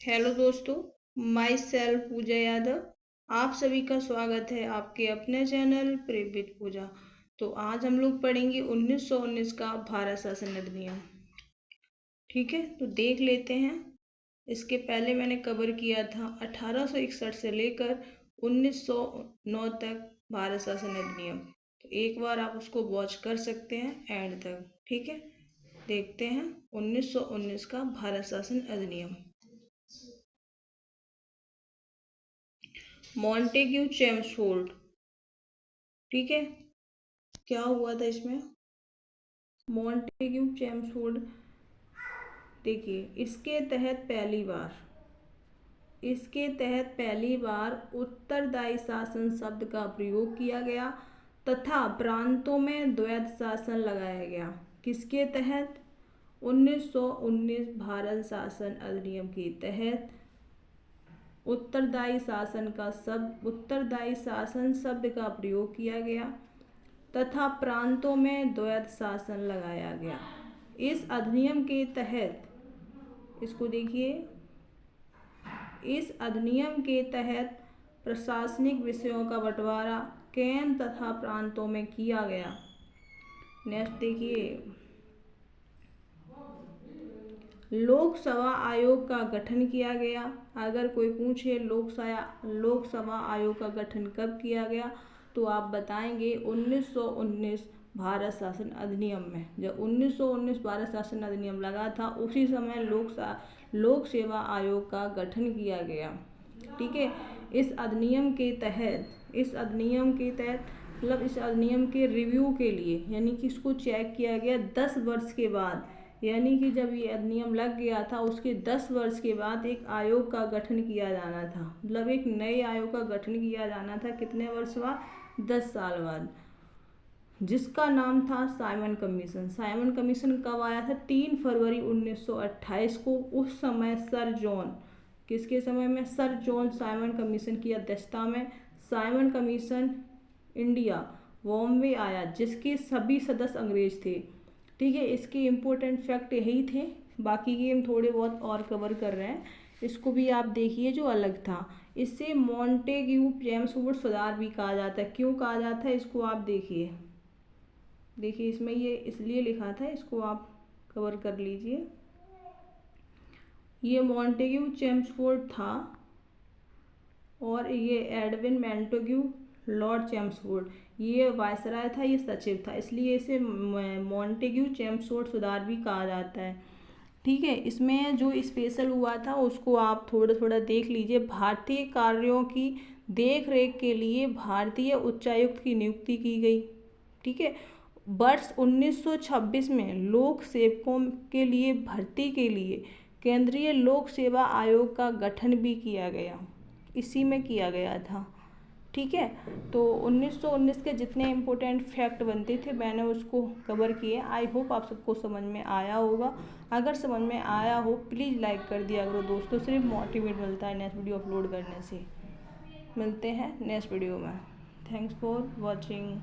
Hello दोस्तों, my self पूजा यादव। आप सभी का स्वागत है आपके अपने चैनल प्रेम विद पूजा। तो आज हम लोग पढ़ेंगे 1919 का भारत शासन अधिनियम। ठीक है, तो देख लेते हैं। इसके पहले मैंने कवर किया था 1861 से लेकर 1909 तक भारत शासन अधिनियम। तो एक बार आप उसको वॉच कर सकते हैं एंड तक। ठीक है, देखते हैं 1919 का भारत शासन अधिनियम। Montagu Chelmsford. ठीक है, क्या हुआ था इसमें? मॉन्टेग्यू चेम्सफोर्ड, देखिए इसके तहत पहली बार उत्तरदायी शासन शब्द का प्रयोग किया गया तथा प्रांतों में द्वैध शासन लगाया गया। किसके तहत? 1919 भारत शासन अधिनियम के तहत उत्तरदायी शासन शब्द का प्रयोग किया गया तथा प्रांतों में द्वैध शासन लगाया गया। इस अधिनियम के तहत, इसको देखिए, इस अधिनियम के तहत प्रशासनिक विषयों का बंटवारा केंद्र तथा प्रांतों में किया गया। नेक्स्ट देखिए, लोकसभा आयोग का गठन किया गया। अगर कोई पूछे लोकसभा आयोग का गठन कब किया गया, तो आप बताएंगे 1919 भारत शासन अधिनियम में। जब 1919 भारत शासन अधिनियम लगा था उसी समय लोक सेवा आयोग का गठन किया गया। ठीक है, इस अधिनियम के तहत मतलब इस अधिनियम के रिव्यू के लिए, यानी कि इसको चेक किया गया 10 वर्ष के बाद। यानी कि जब ये अधिनियम लग गया था उसके 10 वर्ष के बाद एक आयोग का गठन किया जाना था। मतलब एक नए आयोग का गठन किया जाना था। कितने वर्ष बाद? 10 साल बाद, जिसका नाम था साइमन कमीशन। साइमन कमीशन कब आया था? 3 फरवरी 1928 को। उस समय किसके समय में? सर जॉन साइमन कमीशन की अध्यक्षता में साइमन कमीशन इंडिया बॉम्बे आया, जिसके सभी सदस्य अंग्रेज थे। ठीक है, इसके इम्पोर्टेंट फैक्ट यही थे, बाकी के हम थोड़े बहुत और कवर कर रहे हैं। इसको भी आप देखिए जो अलग था। इससे मॉन्टेग्यू चेम्सफोर्ड सुधार भी कहा जाता है। क्यों कहा जाता है इसको? आप देखिए इसमें ये इसलिए लिखा था, इसको आप कवर कर लीजिए। ये मॉन्टेग्यू चेम्सफोर्ड था और ये एडविन मॉन्टेग्यू लॉर्ड चेम्सफोर्ड, ये वायसराय था, ये सचिव था, इसलिए इसे मॉन्टेग्यू चेम्सफोर्ड सुधार भी कहा जाता है। ठीक है, इसमें जो स्पेशल हुआ था उसको आप थोड़ा देख लीजिए। भारतीय कार्यों की देख रेख के लिए भारतीय उच्चायुक्त की नियुक्ति की गई। ठीक है, वर्ष 1926 में लोक सेवकों के लिए भर्ती के लिए केंद्रीय लोक सेवा आयोग का गठन भी किया गया। इसी में किया गया था। ठीक है, तो 1919 के जितने इम्पोर्टेंट फैक्ट बनते थे मैंने उसको कवर किए। आई होप आप सबको समझ में आया होगा। अगर समझ में आया हो प्लीज़ लाइक कर दिया करो दोस्तों, सिर्फ मोटिवेट मिलता है नेक्स्ट वीडियो अपलोड करने से। मिलते हैं नेक्स्ट वीडियो में। Thanks for watching.